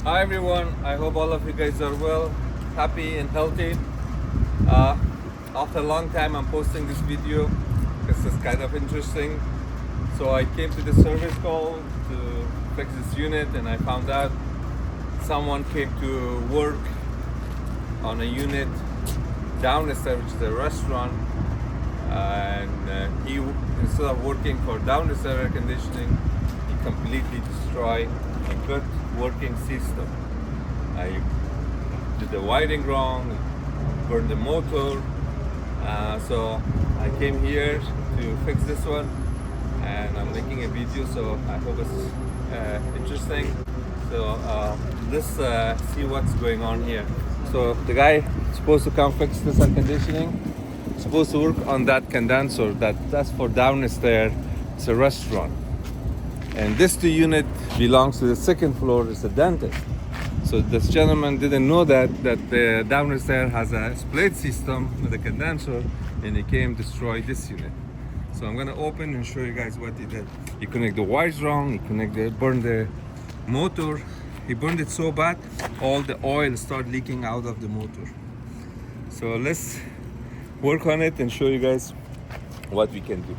Hi everyone, I hope all of you guys are well, happy and healthy. After a long time I'm posting this video. This is kind of interesting. So I came to the service call to fix this unit and I found out someone came to work on a unit downstairs, which is a restaurant, and he, instead of working for downstairs air conditioning, he completely destroyed a good working system. I did the wiring wrong, burned the motor, so I came here to fix this one and I'm making a video, so I hope it's interesting. So let's see what's going on here. So the guy supposed to come fix this air conditioning, supposed to work on that condenser that's for downstairs. It's a restaurant. And this two unit belongs to the second floor. It's a dentist. So this gentleman didn't know that the downstairs has a split system with a condenser, and he came destroy this unit. So I'm gonna open and show you guys what he did. He connected the wires wrong. He burned the motor. He burned it so bad, all the oil started leaking out of the motor. So let's work on it and show you guys what we can do.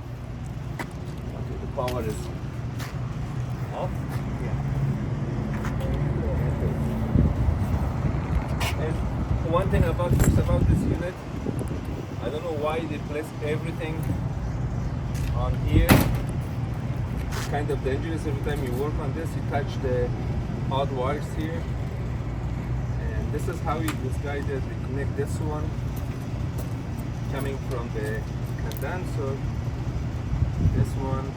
Okay, the power is off. And one thing about this unit, I don't know why they place everything on here. It's kind of dangerous. Every time you work on this, you touch the hot wires here. And this is how this guy did. We connect this one coming from the condenser. This one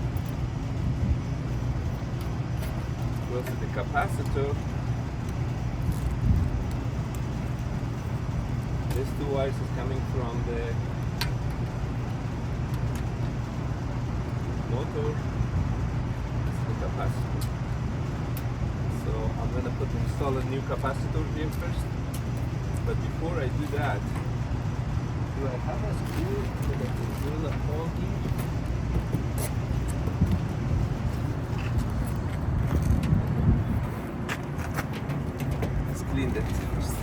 goes to the capacitor. These two wires is coming from the motor. This is the capacitor. So I'm gonna install a new capacitor here first. But before I do that, do I have a screw that I can drill a hole here? Let's clean that first.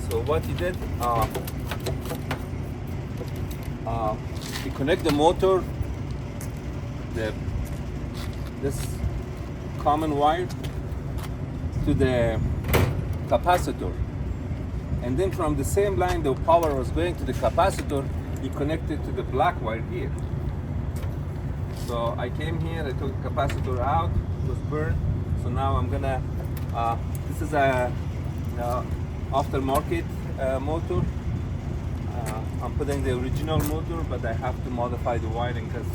So what he did, he connect the motor, this common wire to the capacitor, and then from the same line the power was going to the capacitor, he connected to the black wire here. So I came here, I took the capacitor out, it was burned. So now I'm gonna, this is a aftermarket motor. I'm putting the original motor, but I have to modify the wiring because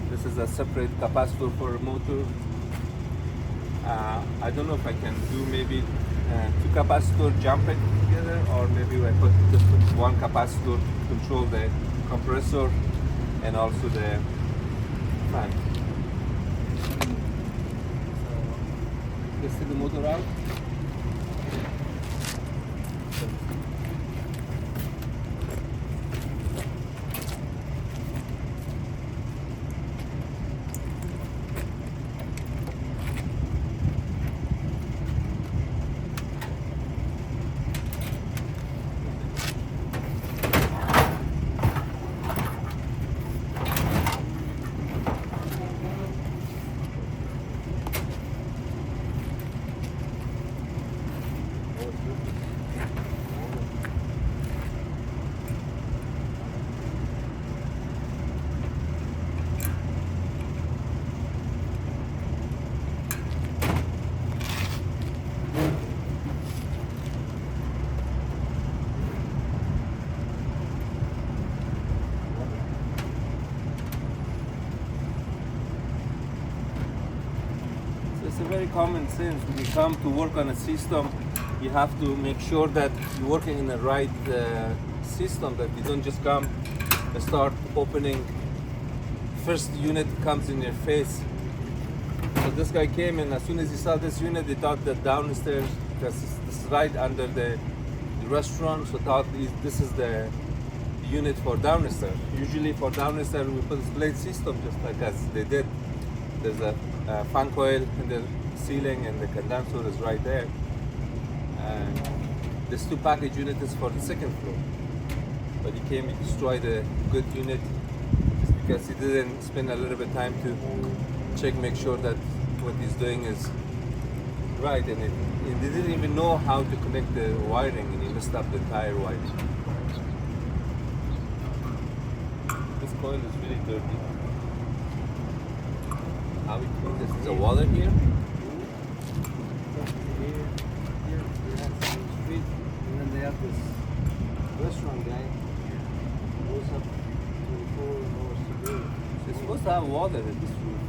this is a separate capacitor for a motor. I don't know if I can do maybe two capacitors jumping together, or maybe I just put one capacitor to control the compressor and also the fan. So let's take the motor out. It's a very common sense. When you come to work on a system, you have to make sure that you're working in the right system, that you don't just come and start opening. First unit comes in your face. So this guy came, and as soon as he saw this unit, he thought that downstairs, because it's right under the restaurant, so thought this is the unit for downstairs. Usually for downstairs we put split system just like as they did. There's a fan coil in the ceiling and the condenser is right there. And this 2 package unit is for the second floor. But he came, he destroyed a good unit just because he didn't spend a little bit time to check, make sure that what he's doing is right, and he didn't even know how to connect the wiring, and he messed up the entire wiring. This coil is really dirty. How we clean this? Is there water here? Here we have some street, and then they have this restaurant guy. Goes up to the floor and knows to do it. It's supposed to have water in this room.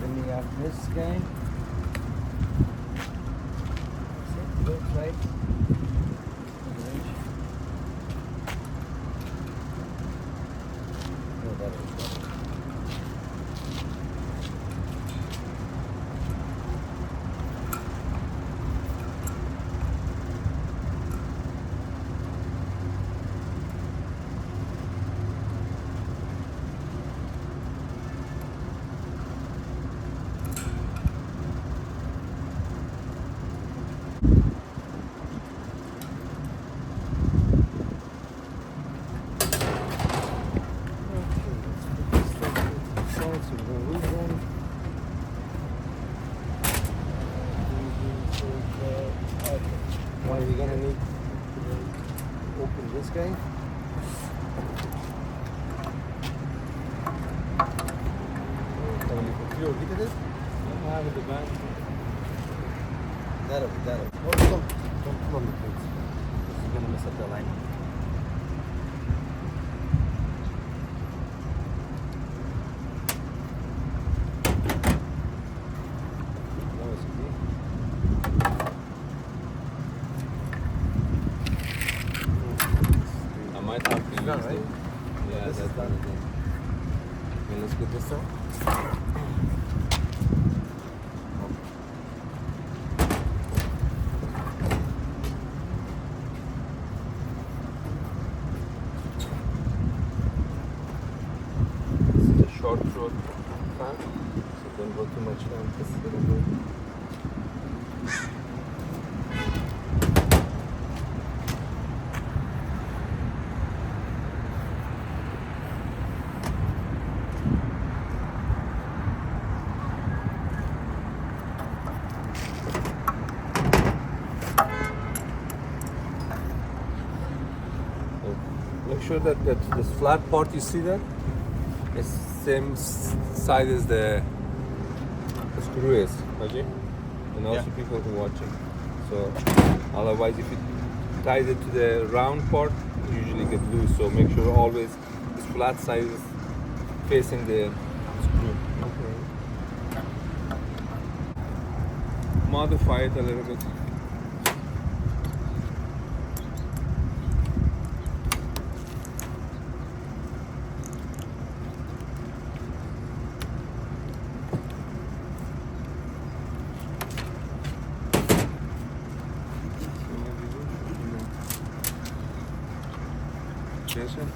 Then we have this guy. Looks right. No, that is right. Why are we gonna need to open this guy? Look at this. I have it the back. That'll. Oh, don't pull on the plates. This is gonna mess up the alignment. That was okay. I might have to use Done, right? it. Yeah, This is that's done. Okay, let's get this out. This is a short throat fan, so don't go too much down. This is gonna go. Make sure that this flat part you see there is same side as the screw is, okay? And also Yeah. people who are watching. So otherwise, if you tie it to the round part, you usually get loose. So make sure always this flat side is facing the screw. Okay. Modify it a little bit. Jason?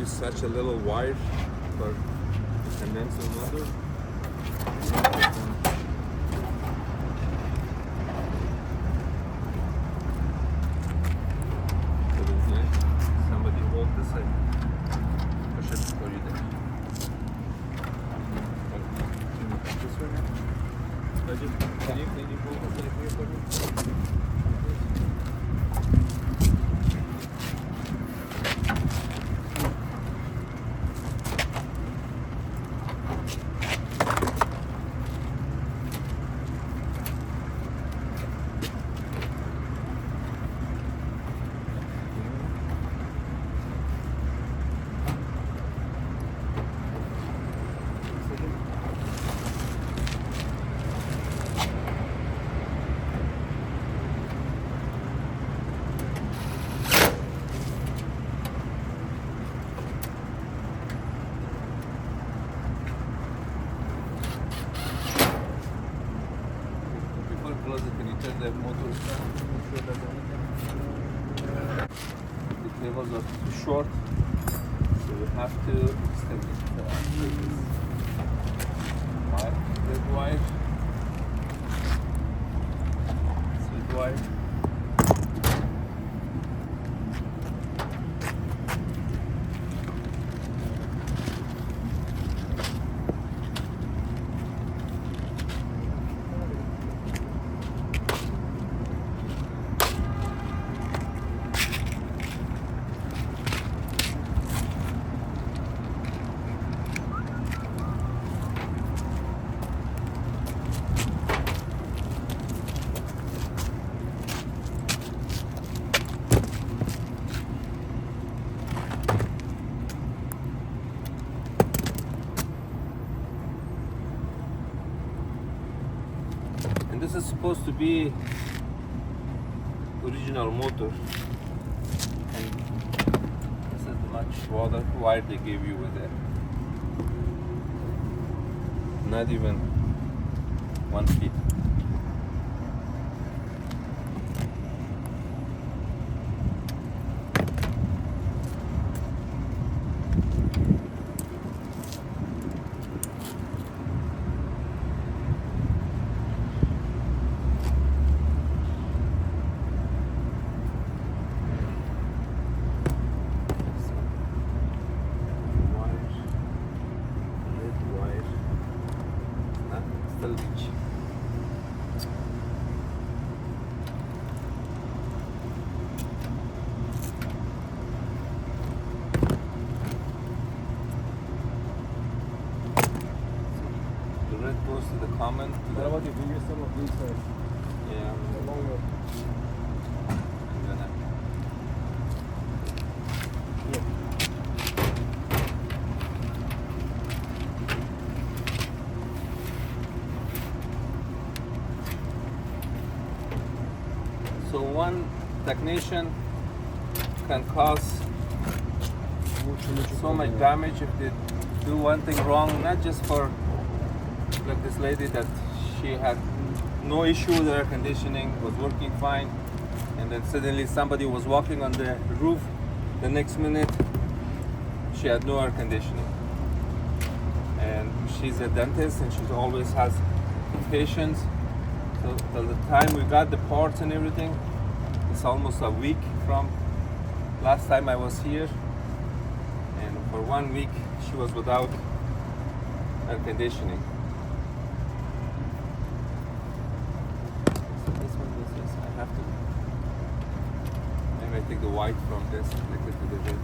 use such a little wire for condenser motor. Somebody hold this side. Push it for you there. This one now? Can you hold this side here for me? Close it, can you turn the motor down? Make sure that the cables are too short, so we have to extend it. Wire, red wire, sweet wire. This is supposed to be original motor, and this is the much wire they gave you with it. Not even 1 feet. Goes to the common. What about if we use some of these? Yeah. Along with. I'm gonna. Yeah. So one technician can cause so much damage if they do one thing wrong, not just for like this lady that she had no issue with air conditioning, was working fine, and then suddenly somebody was walking on the roof, the next minute she had no air conditioning. And she's a dentist and she always has patients, so till the time we got the parts and everything, it's almost a week from last time I was here, and for 1 week she was without air conditioning. I take the white from this, connect it to the red.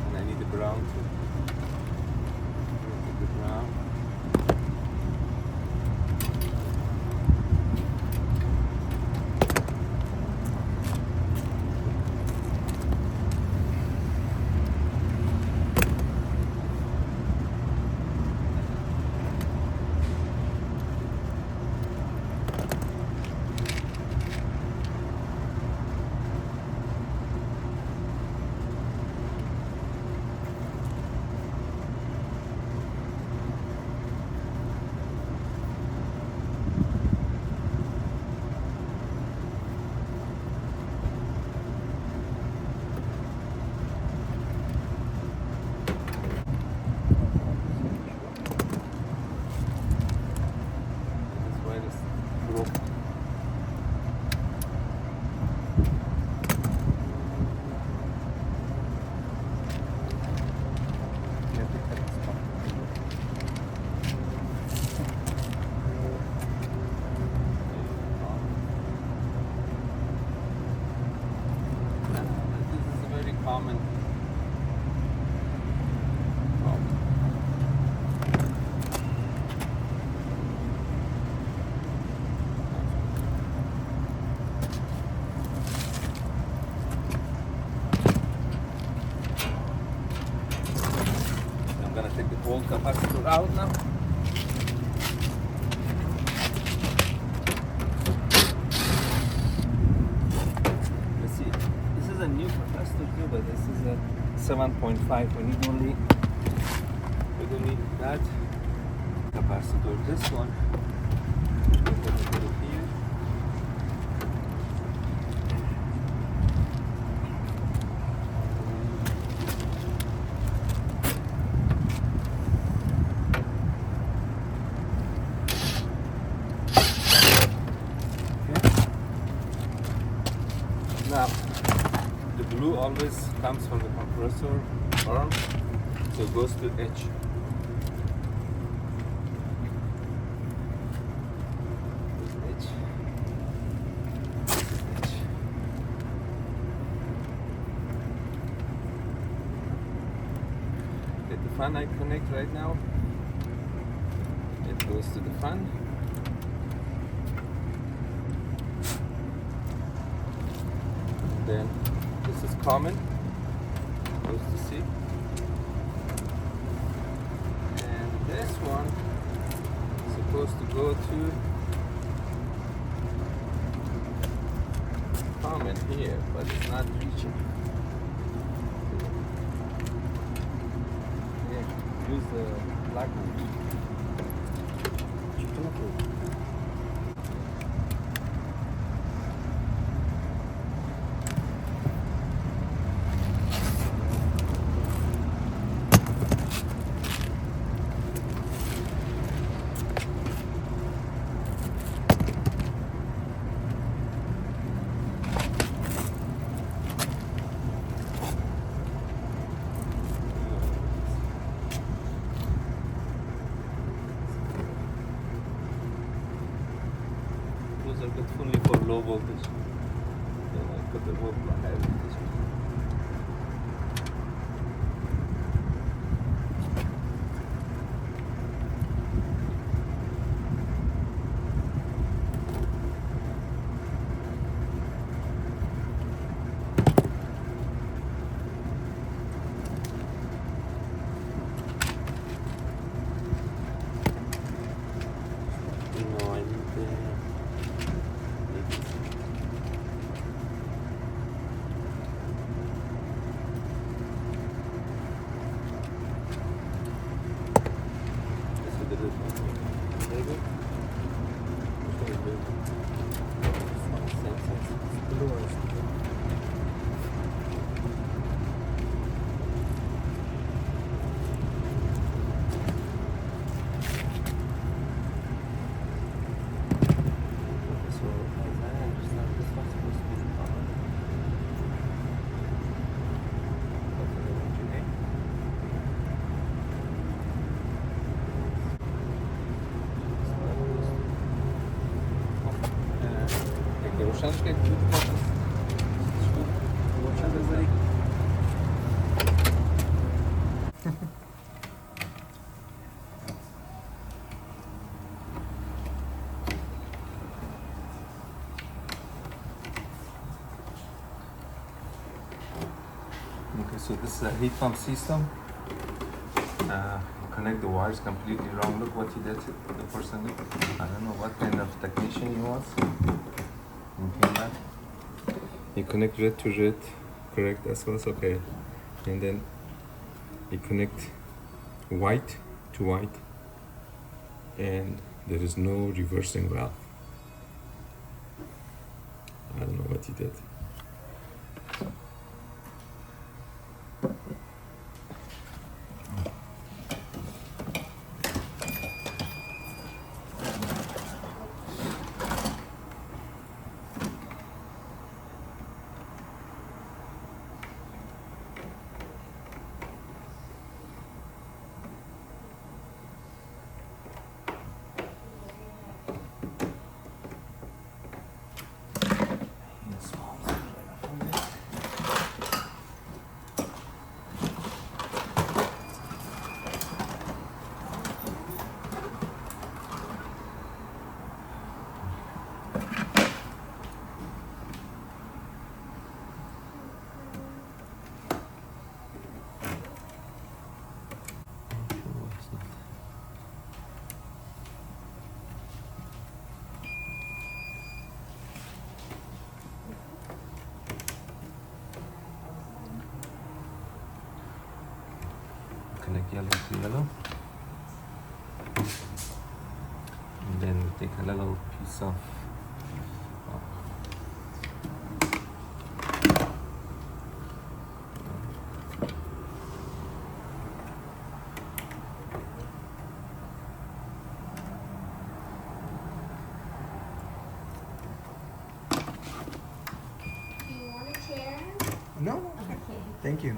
And I need the brown too. Take the brown. gonna take the whole capacitor out now. Let's see. This is a new capacitor too, but this is a 7.5. We don't need that capacitor. This one, we're gonna put it here. Now, the blue always comes from the compressor arm, so it goes to H. H. Okay, the fan I connect right now, it goes to the fan. Then this is common, goes to C. And this one is supposed to go to common here, but it's not reaching. Yeah, use the black one. Those are good only for low voltage. Then I put the high voltage. No, I need the روشنش کنید روشن بذارید. Okay, so this is a heat pump system. Connect the wires completely wrong. Look what he did, the person. I don't know what kind of technician he was. Okay, you connect red to red, correct, that was okay. And then you connect white to white, and there is no reversing valve. I don't know what he did. Small. connect yellow to yellow. And then we take a little piece of Do you want a chair? No, Okay. thank you.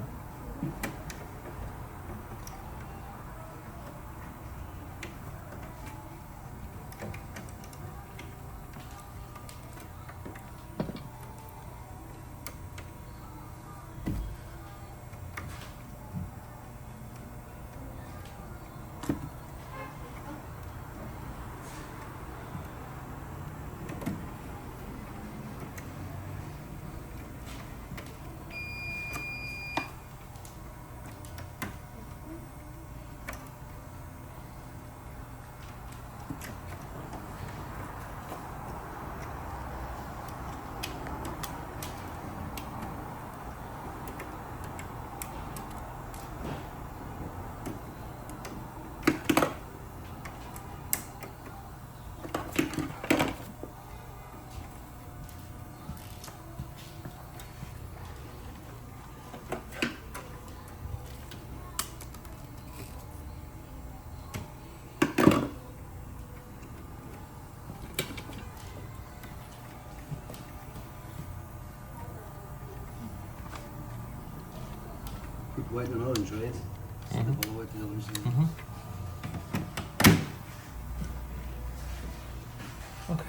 Put white and orange, right? So the whole white and orange. Okay.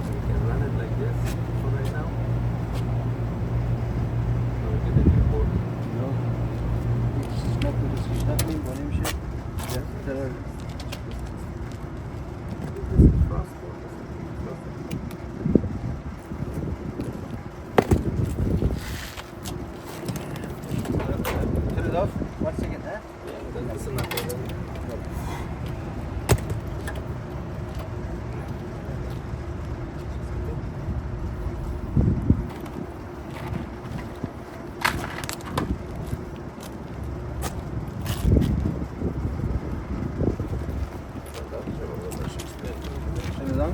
We can run it like this for right now. Or we get a new board. No. Smoke with this shuttling, what name shit? Yeah, that are. This is frost board. Turn it off. 1 second, huh? Yeah, that's enough for them. Turn it on.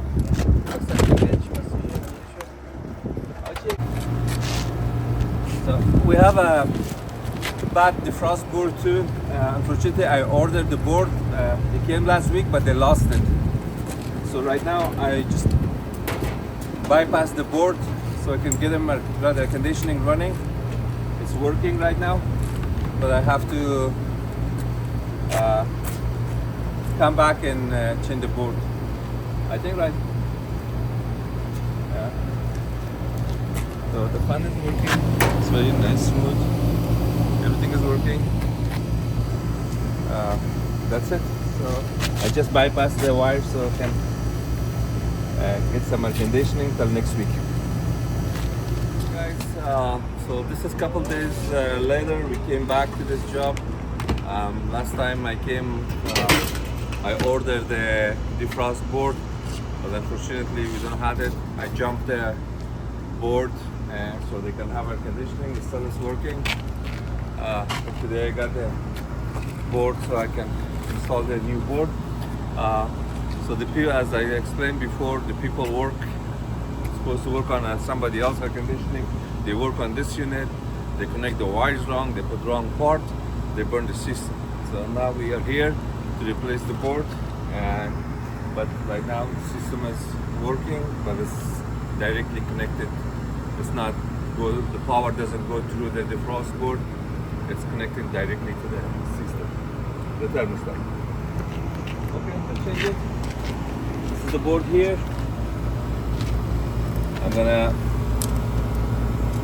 So we have a back defrost board too. Unfortunately, I ordered the board. It came last week, but they lost it. So right now, I just bypass the board so I can get them the conditioning running. It's working right now, but I have to come back and change the board. I think right. Yeah. So the fan is working. It's very nice, smooth. Everything is working. That's it. So I just bypassed the wire so I can get some air conditioning till next week. Guys, so this is a couple days later. We came back to this job. Last time I came, I ordered the defrost board, but unfortunately we don't have it. I jumped the board so they can have air conditioning. The sun is working. Today I got the board so I can install the new board. So the people, as I explained before, the people supposed to work on somebody else's air conditioning. They work on this unit. They connect the wires wrong. They put wrong part. They burn the system. So now we are here to replace the board. But right now the system is working, but it's directly connected. It's not the power doesn't go through the defrost board. It's connecting directly to the system, the thermostat. Okay, let's change it. This is the board here. I'm gonna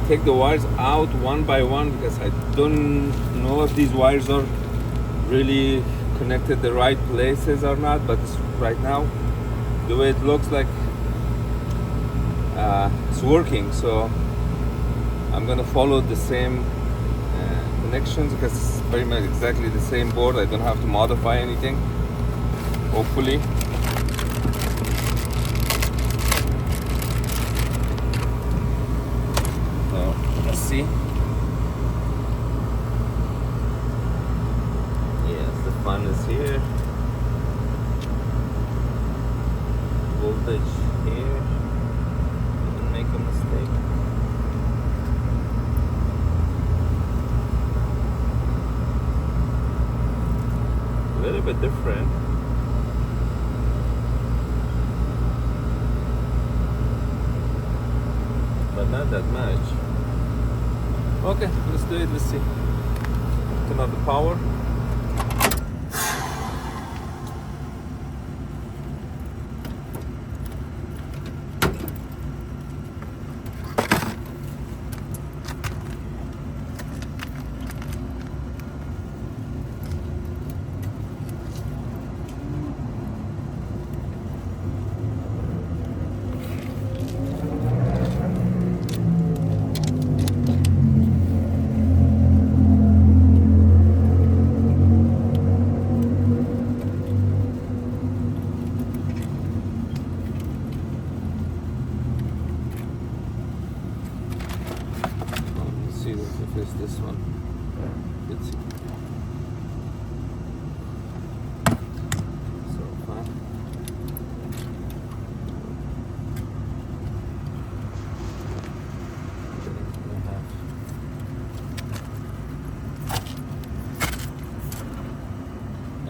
take the wires out one by one because I don't know if these wires are really connected the right places or not, but right now the way it looks like it's working. So I'm gonna follow the same connections because it's very much exactly the same board. I don't have to modify anything, hopefully. So let's see. Yes, the fan is here. Voltage here. Didn't make a mistake. A little bit different. But not that much. Okay, let's do it. Let's see. Turn on the power. See if it's this one. Let's see. So far. We have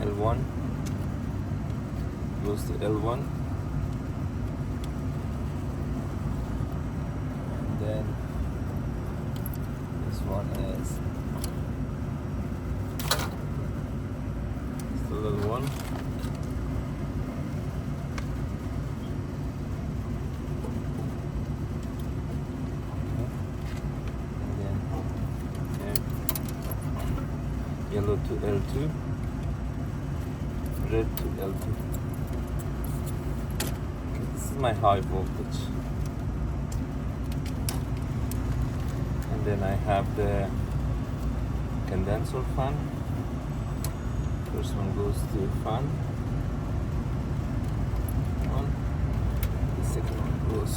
L1. Goes to L1. And then this one is the little one. And then yellow to L2, red to L2. Okay, this is my high voltage. And then I have the condenser fan. First one goes to fan. One. The second one goes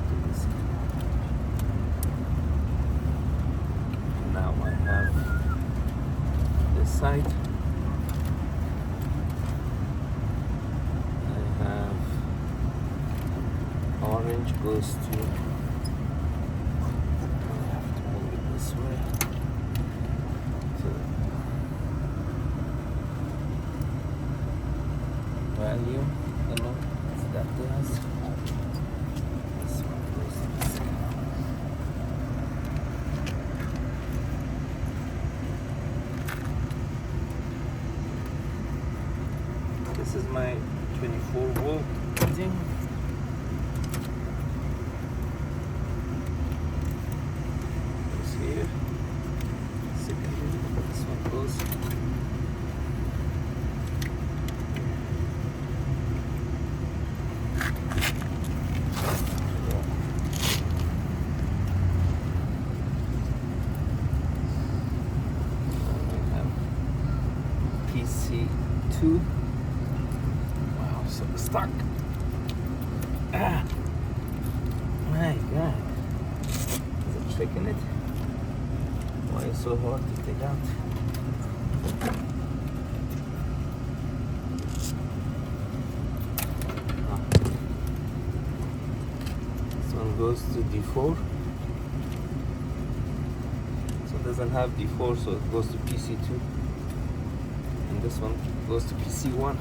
to this. Now I have this side. I have orange goes to this way. So value, you know, it's that glass. This one goes to this. This is my 24-volt thing. Here, secondary, this one goes. We have PC2. Wow, so stuck. Ah, my God. Is it shaking it? Why is it so hard to take out? This one goes to D4. So it doesn't have D4, so it goes to PC2. And this one goes to PC1.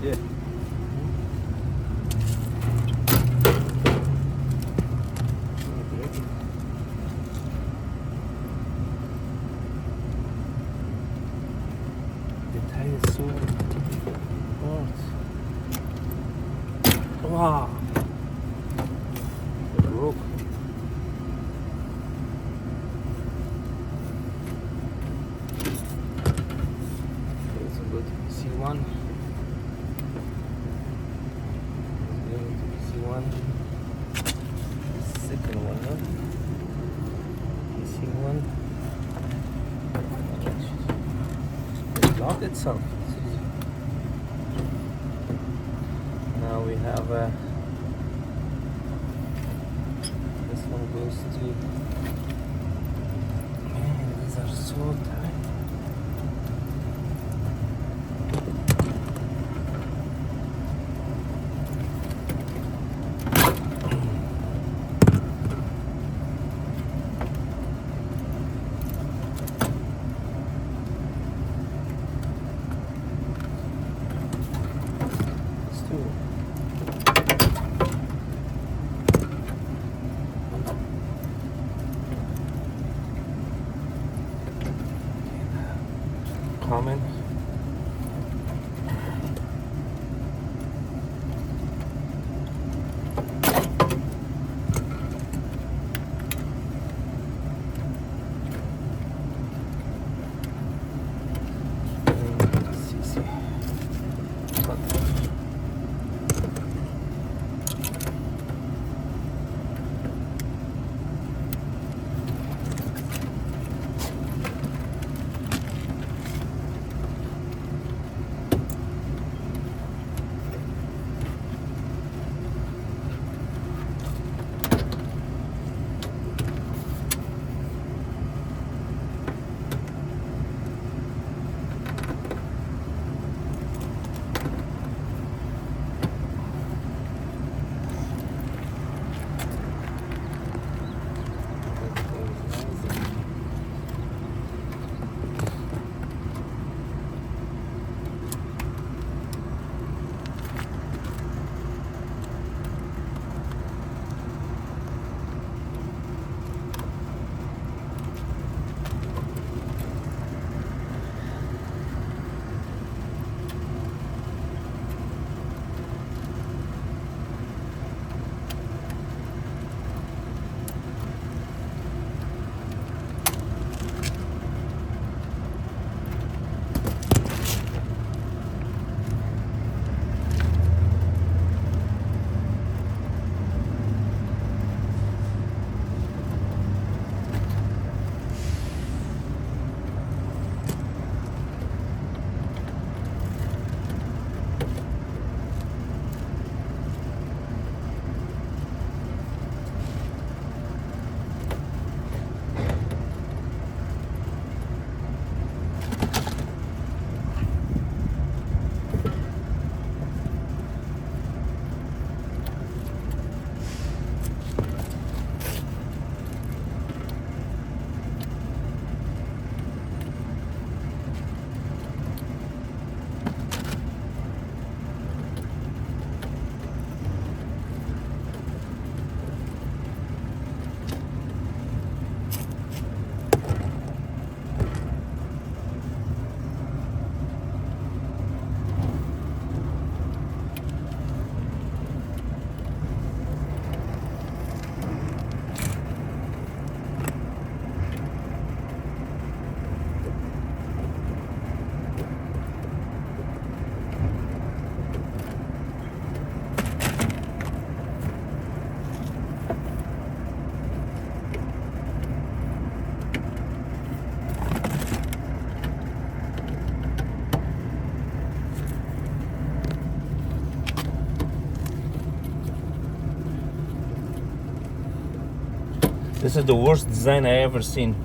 Yeah. The tire is so hard. Wow. It broke. It's a good C1. C1. Second one, no? C1. It locked itself. Now we have this one goes to. Man, these are so tight. Let's do it. Comment. CC. This is the worst design I ever seen.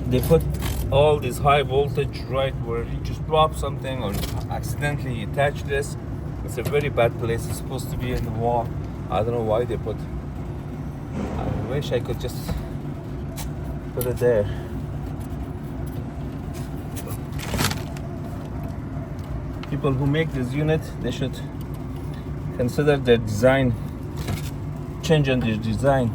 They put all this high voltage right where you just drop something or accidentally attach this. It's a very bad place. It's supposed to be in the wall. I don't know why they put. I wish I could just put it there. People who make this unit, they should consider their design, change on their design.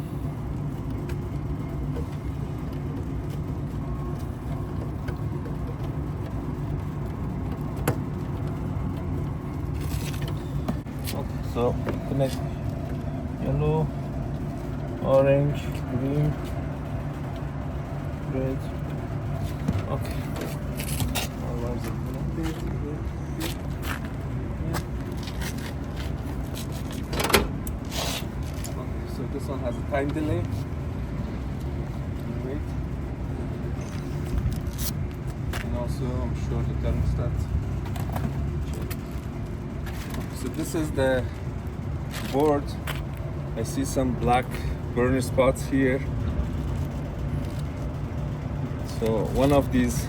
So connect yellow, orange, green, red. Okay. Now where is it connected? Okay, so this one has a time delay. Wait. And also I'm sure the thermostat. So this is the board. I see some black burner spots here. So one of these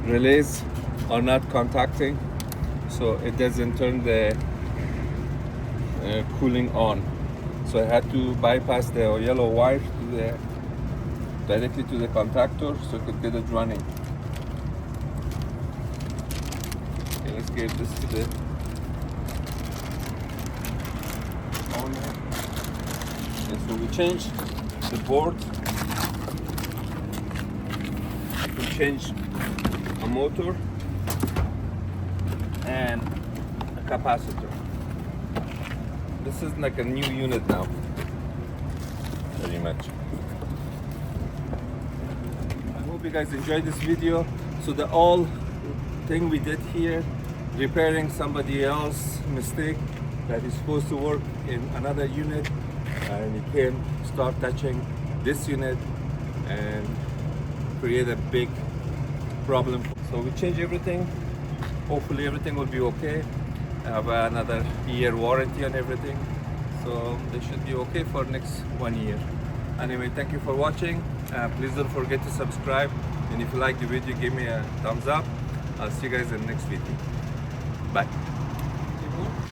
relays are not contacting, so it doesn't turn the cooling on. So I had to bypass the yellow wire to the directly to the contactor so I could get it running. Okay, let's get this to the owner. Okay, so we changed the board. We changed a motor and a capacitor. This is like a new unit now, very much. I hope you guys enjoyed this video. So the all thing we did here, repairing somebody else's mistake that is supposed to work in another unit, and it came start touching this unit and create a big problem. So we change everything. Hopefully everything will be okay. I have another year warranty on everything, so they should be okay for next 1 year. Anyway, thank you for watching. Please don't forget to subscribe, and if you like the video, give me a thumbs up. I'll see you guys in the next video. Bye.